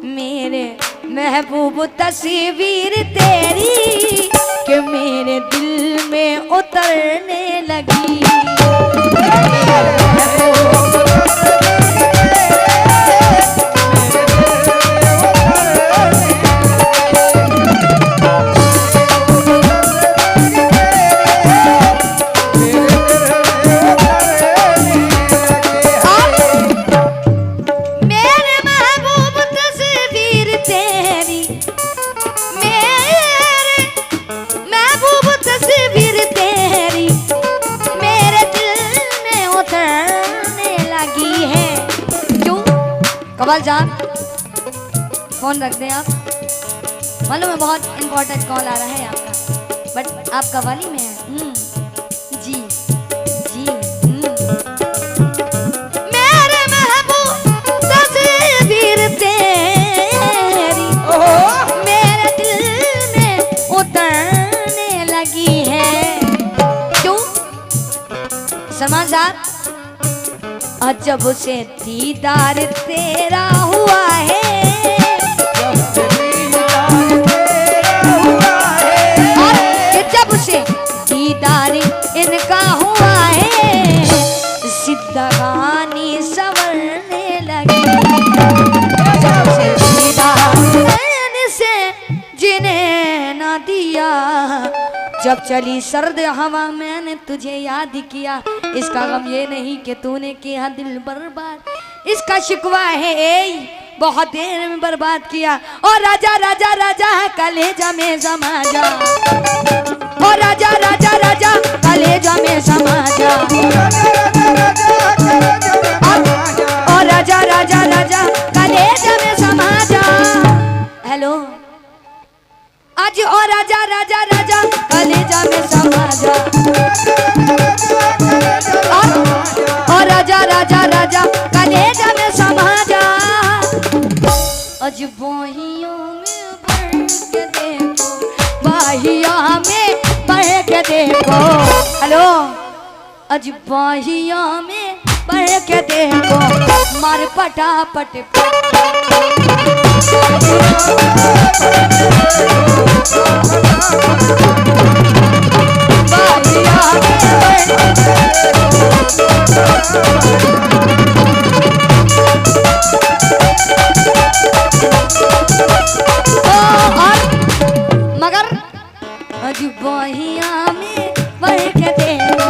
मेरे महबूब तस्वीर तेरी कि मेरे दिल में उतरने लगी। कवाल जान फोन रख दें आप, मालूम है बहुत इंपॉर्टेंट कॉल आ रहा है आपका, बट आप कवाली में हैं। जी जी मेरे महबूब तस्वीर तेरी मेरे दिल में उतरने लगी है। क्यों सलमान साहब, जब से दीदार तेरा हुआ है, जब से दीदार इनका हुआ है, जिंदगानी संवरने लगी। जब से दीदार से जिन्हें न दिया, जब चली सर्द हवा मैंने तुझे याद किया। इसका गम ये नहीं कि तूने किया दिल बर्बाद, इसका शिकवा है ए बहुत देर में बर्बाद किया। और राजा राजा राजा कलेजा में समा जा, और राजा राजा राजा कलेजा में समा जा, और राजा राजा राजा कलेजा में समा जा। हेलो आज और राजा राजा राजा कलेजा में समा जा, और राजा राजा राजा कलेजा में समा जा। आज बाहियों में बढ़ के देखो, बाहियों में बढ़ के देखो। हेलो आज बाहियों में बढ़ के देखो, मार पटापट मगर आज बाहिया में बढ़ के देखो,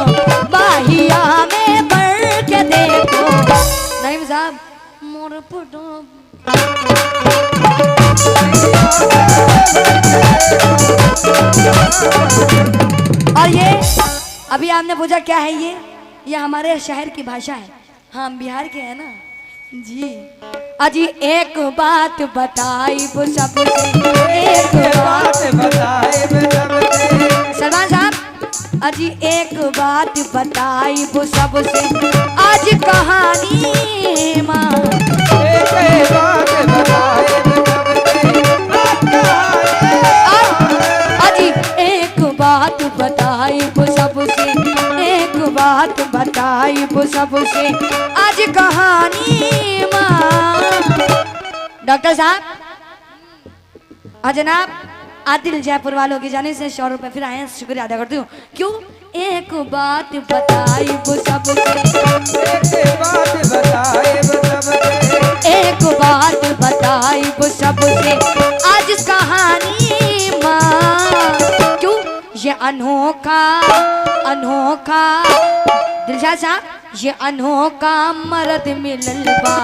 बाहिया में बढ़ के देखो। नईम साहब मोर पुटो और ये अभी आपने पूछा क्या है ये हमारे शहर की भाषा है। हाँ हम बिहार के हैं ना जी। अजी एक बात बताई वो सबसे, एक बात बताई सलमान साहब, अजी एक बात बताई वो सबसे, आज कहानी माँ एक बात बताई अजी एक बात बताई वो सबसे, एक बात बताई वो सबसे, आज कहानी माँ। डॉक्टर साहब हाँ जनाब, आदिल जयपुर वालों की जाने से 100 रुपए फिर आए हैं, शुक्रिया अदा करती हूँ। क्यों एक बात बताई वो सबसे, एक बात बताई वो सबसे, एक बात बताई वो सबसे, आज कहानी माँ। क्यों ये अनोखा अनोखा दिलशाद साहब, ये अनोखा मर्द मिलल बा,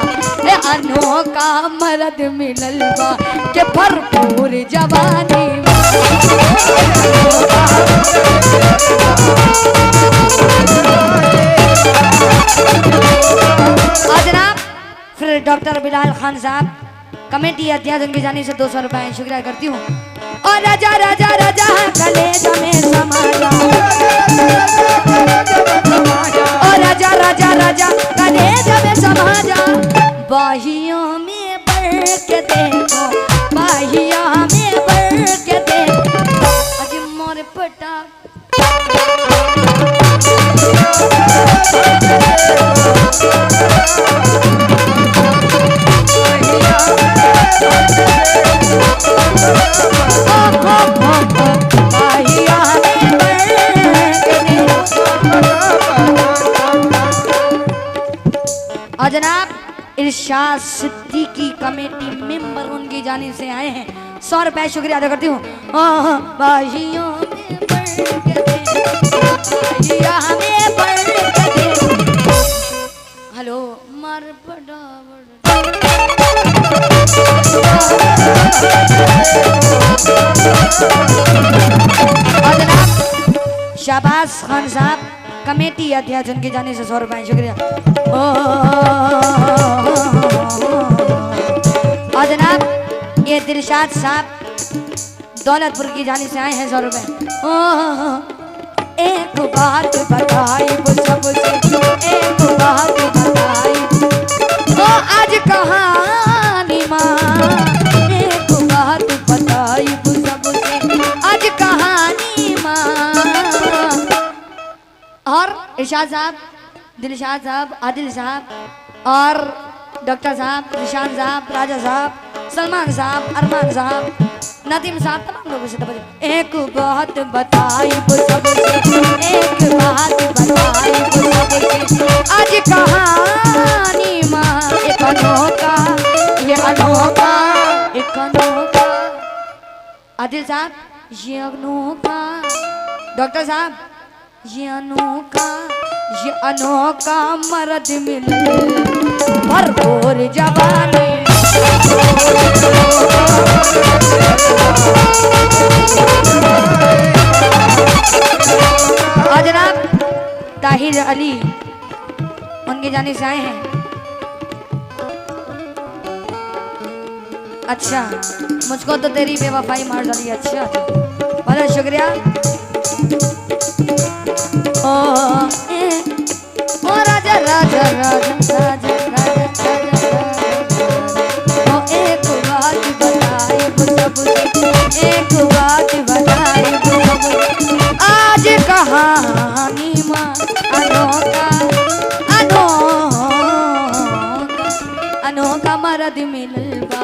ये अनोखा मर्द मिलल बा के भरपूर जवानी। जनाब फिर डॉक्टर बिलाल खान साहब कमेटी अध्यक्ष उनकी जाने से 200 रुपए शुक्रिया करती हूँ। और राजा राजा राजा कलेजा में समा जा, और राजा राजा राजा कलेजा में समा जा। बाहियों में बढ़ के देखो, बाहियों में बढ़ के देखो, आज मोर पटा दिलशाद सिद्दीकी कमेटी मेंबर उनकी जानिब से आए हैं। 100 रुपए शुक्रिया अदा करती हूँ। बाजियों में हेलो मर बड़ा शाबाश खान साहब कमेटी अध्यक्ष उनकी जाने से 100 रुपए शुक्रिया। और जनाब ये दिलशाद साहब दौलतपुर की जाने से आए हैं 100 रुपए। एक बात बताई वो सबसे, एक बात बताई वो आज कहानी माँ, एक बात बताई वो सबसे आज कहानी माँ। और इरशाद साहब, दिलशाद साहब, आदिल साहब और डॉक्टर साहब, निशान साहब, राजा साहब, सलमान साहब, अरमान साहब, नदीम साहब, तमाम लोगों से एक बात बताई वो सबसे, एक बात बताई वो सबसे आज कहानी माँ। एक अनोखा, ये अनोखा, एक अनोखा आदिल साहब, ये अनोखा डॉक्टर साहब, ये अनोखा, ये अनोखा मर्द मिल भरपूर जवानी। और जनाब ताहिर अली उनकी जाने से आए हैं। अच्छा मुझको तो तेरी बेवफाई मार डाली। अच्छा बहुत शुक्रिया। ओ राजा राजा राजा राजा राजा ओ एक बात बताई वो सबसे, एक बात बताई वो सबसे आज कहानी माँ। अनोखा अनोखा अनोखा मर्द मिलवा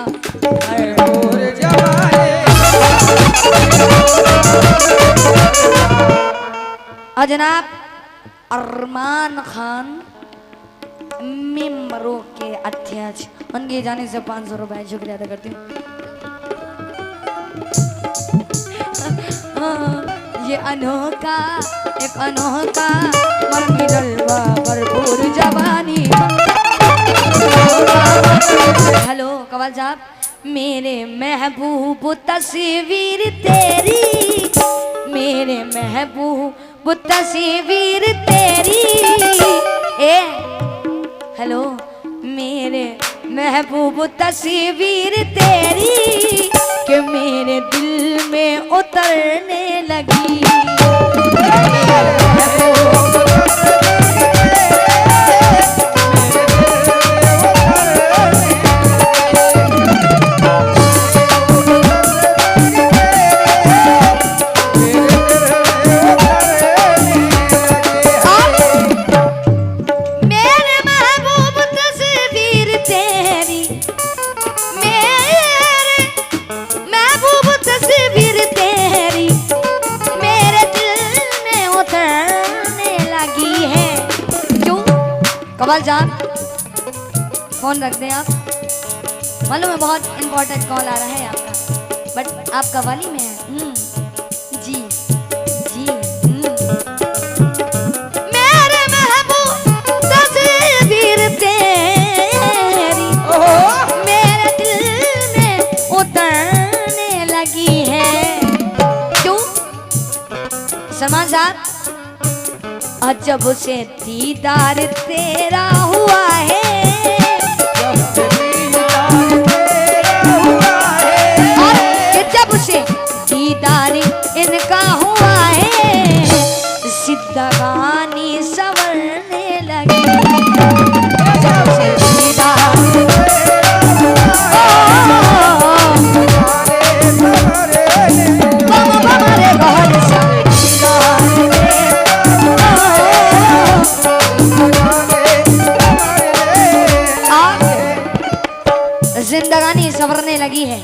और जनाब अरमान खान मेंबरों के अध्यक्ष उनके जाने से 500 रुपए शुक्रिया अदा करती हूँ। ये अनोखा, एक अनोखा मर्द मिलवा भरपूर जवानी। हेलो कवाल साहब, मेरे महबूब तस्वीर तेरी, मेरे महबूब तस्वीर तेरी। ए हेलो मेरे महबूब तस्वीर तेरी कि मेरे दिल में उतरने लगी। कवाल जान फोन रख दें आप, मालूम है बहुत इंपॉर्टेंट कॉल आ रहा है आपका, बट आप कवाली में हैं। जी जी मेरे महबूब तस्वीर तेरी मेरे दिल में उतरने लगी है। क्यों सलमान साहब, जब से दीदार तेरा हुआ है, और जब से दीदार इनका हुआ है जिंदगानी संवरने लगी। जब से दीदार जिंदगानी संवरने लगी है।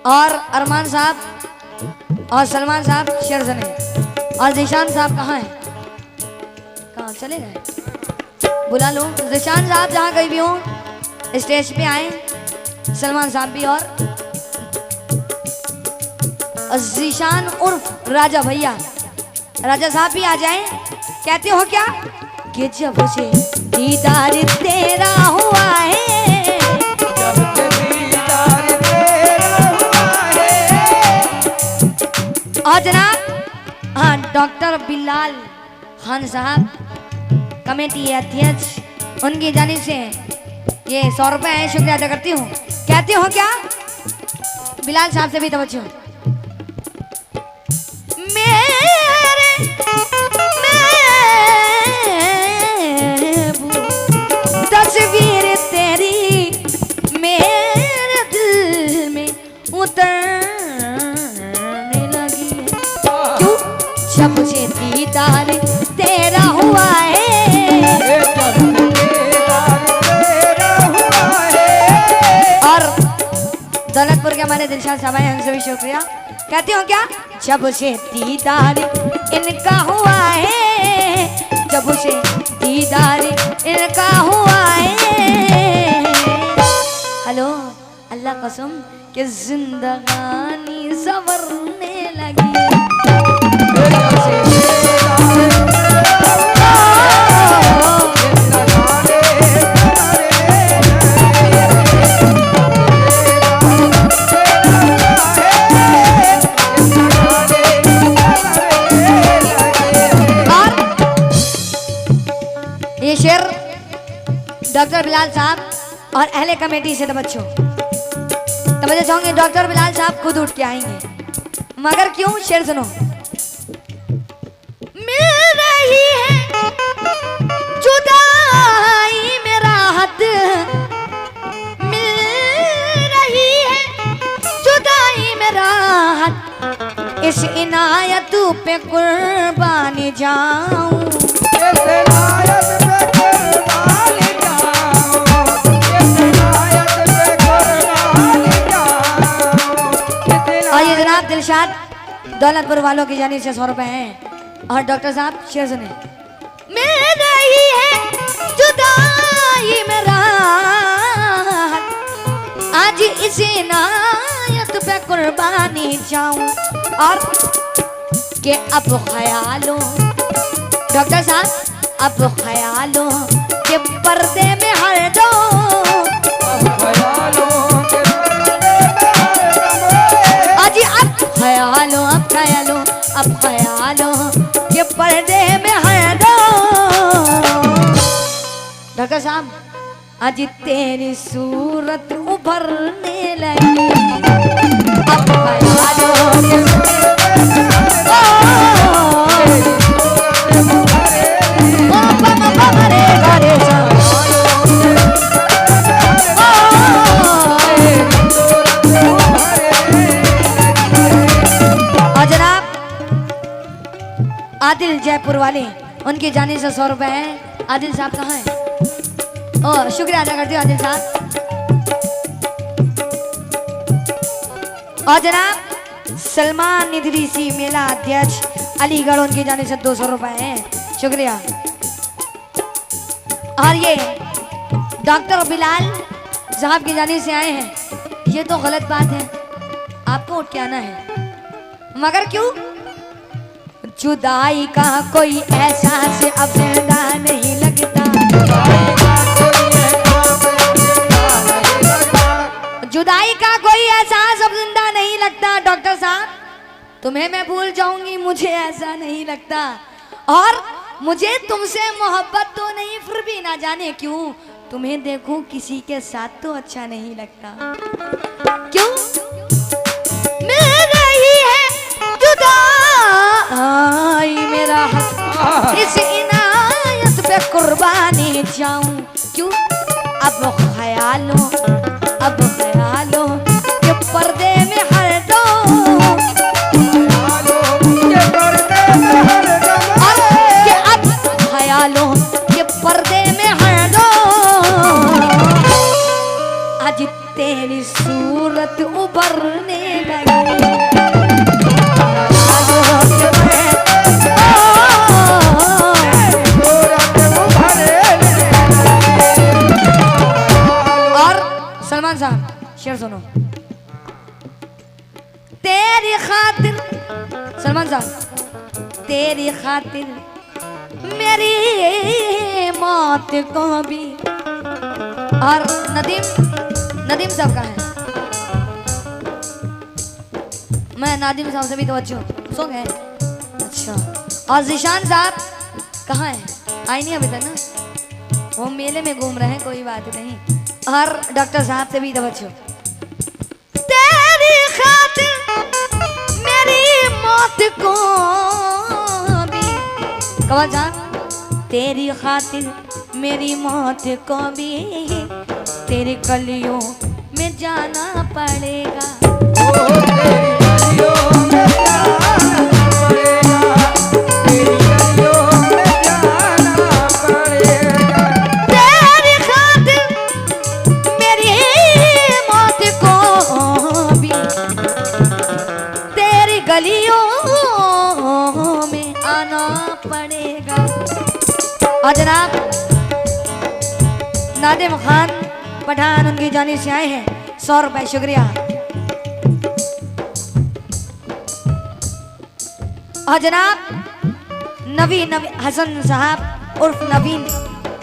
और अरमान साहब और सलमान साहब शेर सुने, और निशान साहब कहाँ हैं, कहाँ चले गए? बुला लो जिशान साहब, जहाँ कहीं भी हो स्टेज पे आए। सलमान साहब भी और जिशान उर्फ राजा भैया, राजा साहब भी आ जाएं। कहते हो क्या कि जब से दीदार तेरा हुआ है, जब से दीदार तेरा हुआ है। और जनाब हाँ डॉक्टर बिलाल खान साहब कमेटी अध्यक्ष, उनकी जानिब से ये 100 रुपए है, शुक्रिया अदा करती हूँ। कहते हो क्या बिलाल साहब से भी तवज्जो। तस्वीर तेरी मेरे दिल में उतरने लगी है। क्यों? जब से दीदार तेरा हुआ है, जब से दीदार तेरा हुआ है। और दौलतपुर के हमारे दिलशाद साहब हैं, उनसे भी शुक्रिया। कहती हो क्या जब से दीदार इनका हुआ है, जब से दीदार इनका हुआ है। हेलो अल्लाह कसम कि जिंदगानी संवरने लगी है। जब से ये शेर डॉक्टर बिलाल साहब और अहले कमेटी से तवज्जो। तवज्जो चाहूंगे, डॉक्टर बिलाल साहब खुद उठ के आएंगे, मगर क्यों? शेर सुनो। मिल रही है जुदाई में राहत, मिल रही है जुदाई में राहत, इस इनायत पे कुर्बानी जाऊं। आइए जनाब दिलशाद दौलतपुर वालों की जानिब से 100 रुपए हैं। और डॉक्टर साहब शेर सुने। मिल रही है जुदाई में राहत, आज इस इनायत पे कुर्बानी जाऊं। और के अब ख्यालों, डॉक्टर साहब अब ख्यालों के पर्दे में हर दो, अजी अब ख्यालों, अब ख्यालों, अब ख्यालों के पर्दे में हर दो। डॉक्टर साहब आज तेरी सूरत उभरने लगी, अब ख्यालों के आदिल जयपुर वाले, उनकी जाने से 100 रुपए हैं। आदिल साहब कहाँ हैं? ओ शुक्रिया अदा करती हूँ आदिल साहब। और जनाब सलमान इदरीसी मेला अध्यक्ष अलीगढ़, उनकी जाने से 200 रुपए हैं, शुक्रिया। और ये डॉक्टर बिलाल साहब की जाने से आए हैं। ये तो गलत बात है, आपको उठ के आना है, मगर क्यों? जुदाई का कोई एहसास अब जिंदा नहीं लगता, जुदाई का कोई एहसास अब जिंदा नहीं लगता। डॉक्टर साहब तुम्हें मैं भूल जाऊंगी, मुझे ऐसा नहीं लगता, और मुझे तुमसे मोहब्बत तो नहीं, फिर भी ना जाने क्यों तुम्हें देखूं किसी के साथ तो अच्छा नहीं लगता। क्यों? मिल रही है जुदाई मेरा हक, इस इनायत पे कुर्बानी जाऊं। क्यों? अब ख्यालों, अब ख्यालों के पर्दे में हर दो, के अब ख्यालों के पर्दे में हर दो, आज तेरी सूरत उभरने लगी। शेर सुनो। तेरी खातिर, सलमान साहब, तेरी खातिर मेरी मौत को भी। और नदीम साहब कहाँ है? मैं नादिम साहब से भी तवज्जो सॉन्ग है। अच्छा, और जिशान साहब कहाँ है? आए नहीं अभी तक ना, वो मेले में घूम रहे हैं, कोई बात नहीं। और डॉक्टर साहब से भी तवज्जो। तेरी खातिर मेरी मौत को भी, कवल साहब, तेरी खातिर मेरी मौत को भी तेरी कलियों में जाना पड़ेगा। तेरी खातिर मेरी मौत को भी तेरी गलियों में आना पड़ेगा। और जनाब नादिम खान पठान उनकी जानिब से आए हैं, 100 रुपए, शुक्रिया। और जनाब नवीन हसन साहब उर्फ नवीन,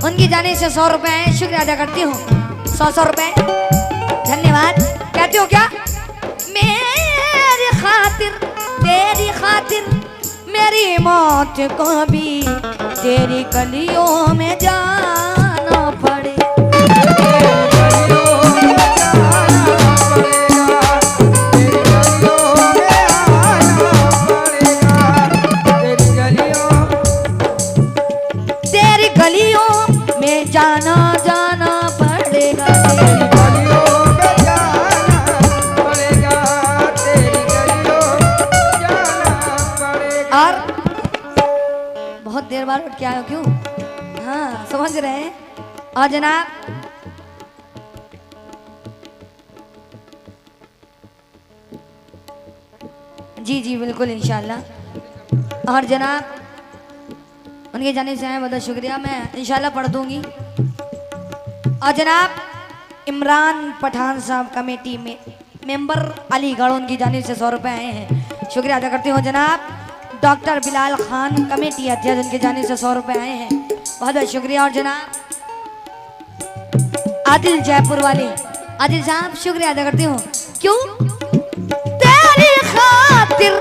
उनकी जानिब से 100 रुपए हैं, शुक्रिया अदा करती हूँ। 100 रुपए, धन्यवाद। कहती हो क्या? मेरी खातिर, तेरी खातिर मेरी मौत को भी तेरी गलियों में जाना पड़े। तेरी गलियों में जाना पड़ेगा। और बहुत देर बाद उठ के आए हो क्यों? हाँ, समझ रहे हैं। और जनाब जी जी बिल्कुल इंशाल्लाह। और जनाब उनके जाने से आए, बहुत शुक्रिया, मैं इंशाल्लाह पढ़ दूंगी। और जनाब इमरान पठान साहब कमेटी में मेंबर अलीगढ़, उनकी जानिब से 100 रुपए आए हैं, शुक्रिया अदा करती हूँ। जनाब डॉक्टर बिलाल खान कमेटी अध्यक्ष, उनकी जानिब से 100 रुपए आए हैं, बहुत बहुत शुक्रिया। और जनाब आदिल जयपुर वाले, आदिल साहब शुक्रिया अदा करती हूँ। क्यों? तेरी खातिर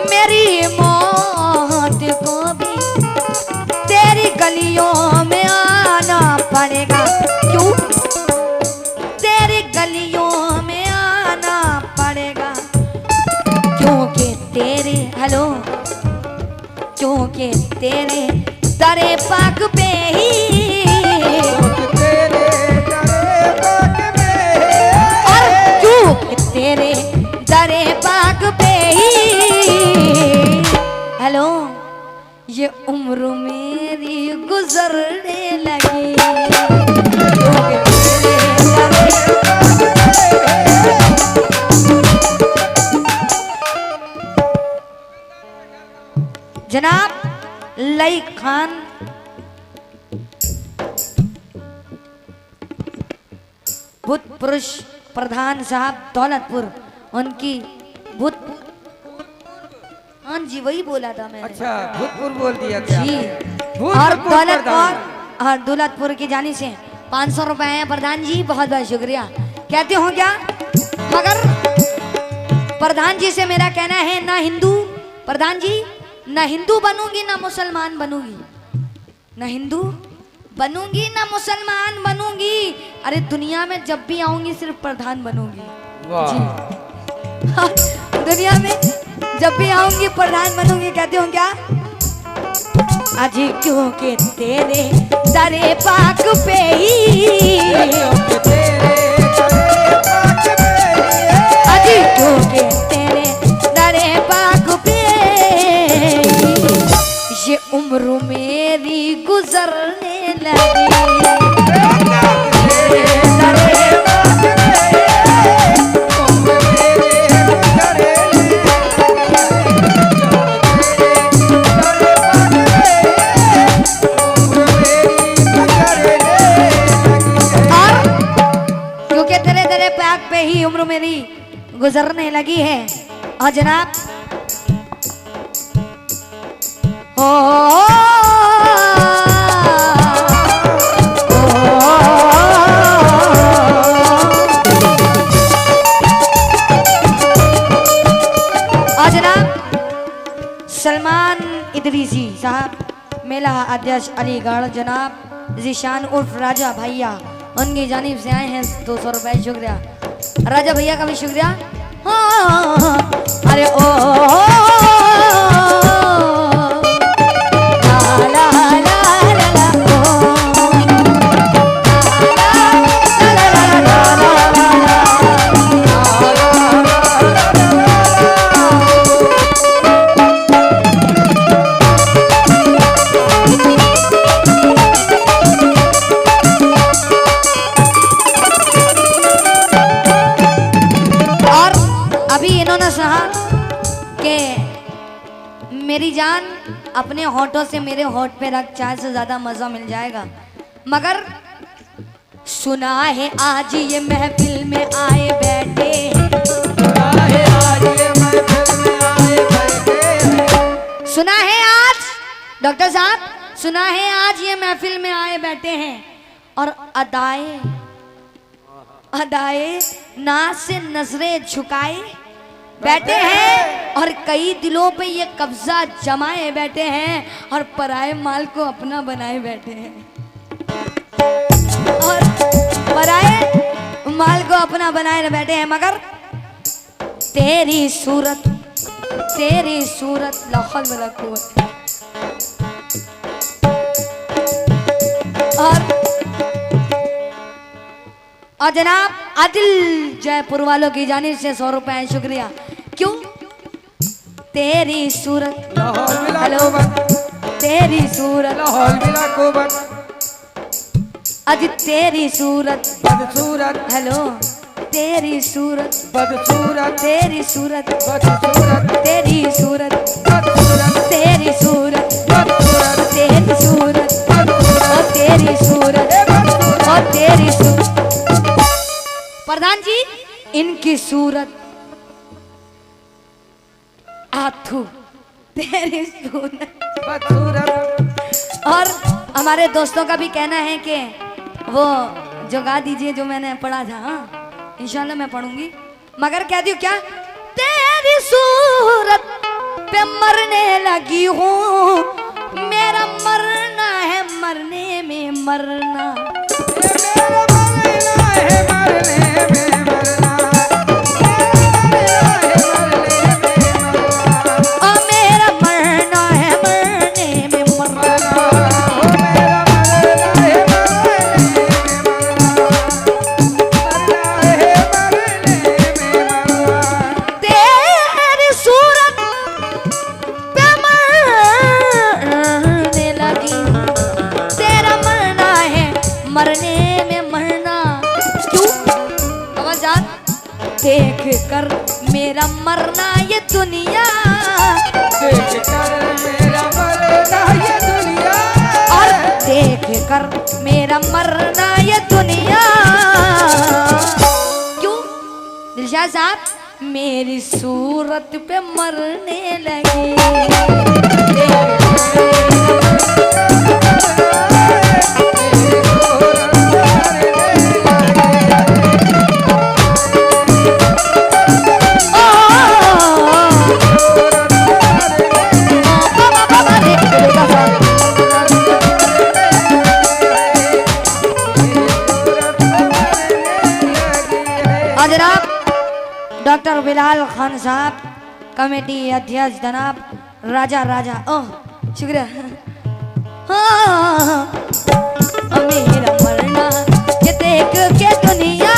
मेरी मौत को भी तेरी गलियों में आना पड़ेगा। क्यों? तेरी गलियों में आना पड़ेगा, क्योंकि तेरे, हेलो, क्योंकि तेरे दरे पाक पे ही, और क्योंकि तेरे दरे पाक पे ही, हेलो, ये उम्र मेरी गुजरने लगी। जनाब लई खान भूतपुरुष प्रधान साहब दौलतपुर, उनकी भूतपुर, हाँ जी वही बोला था मैंने। अच्छा, भूतपुर बोल दिया क्या? जी। भूतपुर और दौलतपुर प्रधान। और दौलतपुर की जानिब से 500 रुपए हैं प्रधान जी, बहुत बहुत शुक्रिया। कहते हो क्या? मगर प्रधान जी से मेरा कहना है, ना हिंदू, प्रधान जी, ना हिंदू बनूंगी ना मुसलमान बनूंगी, ना हिंदू बनूंगी ना मुसलमान बनूंगी। अरे दुनिया में जब भी आऊंगी सिर्फ प्रधान बनूंगी। वाह। जी हाँ, दुनिया में जब भी आऊंगी प्रधान बनूंगी। कहती हूँ क्या? आज क्योंकि तेरे दरे पाक पे ही, आज क्योंकि तेरे दरे पाक पे ये उम्र मेरी गुजरने लगी। तेरे पैक पे ही उम्र मेरी गुजरने लगी है। और जनाब और जनाब सलमान इदरीसी साहब, मेला अध्यक्ष अलीगढ़, जनाब जिशान उर्फ राजा भैया, उनकी जानिब से आए हैं 200 रुपए। शुक्रिया राजा भैया का भी शुक्रिया। हाँ, अरे ओ ला ला ला ला ला, मेरी जान अपने होठों से मेरे होठ पे रख, चाय से ज्यादा मजा मिल जाएगा। मगर सुना है आज ये महफिल में आए बैठे, सुना है आज ये महफिल में आए बैठे, सुना है आज डॉक्टर साहब, सुना है आज ये महफिल में आए बैठे हैं और अदाए अदाए नाज से नजरें झुकाए बैठे हैं और कई दिलों पे ये कब्जा जमाए बैठे हैं और पराए माल को अपना बनाए बैठे हैं और पराए माल को अपना बनाए बैठे हैं। मगर तेरी सूरत लाहौल वला कुव्वत। और जनाब आदिल जयपुर वालों की जानिब से 100 रुपए। शुक्रिया। क्यों? तेरी सूरत हेलो, तेरी सूरत आज तेरी सूरत बदसूरत, हेलो तेरी सूरत बदसूरत, तेरी सूरत बदसूरत, तेरी सूरत बदसूरत, तेरी सूरत बदसूरत, तेरी सूरत और तेरी सूरत और तेरी सूरत। प्रधान जी इनकी सूरत आथू, तेरी सूरत। और हमारे दोस्तों का भी कहना है कि वो जो गा दीजिए जो मैंने पढ़ा था। हाँ इंशाल्लाह मैं पढ़ूंगी, मगर कह दियो क्या, तेरी सूरत पे मरने लगी हूँ, मेरा मरना है मरने में मरना, मरने में मरना। क्यों? देख कर मेरा मरना ये दुनिया, देख कर मेरा मरना ये दुनिया, और देख कर मेरा मरना ये दुनिया। क्यों? दिलशाद साहब मेरी सूरत पे मरने लगी, डॉक्टर बिलाल खान साहब कमेटी अध्यक्ष जनाब राजा ओह शुक्रिया। हाँ मेरा मरना ये देख के दुनिया,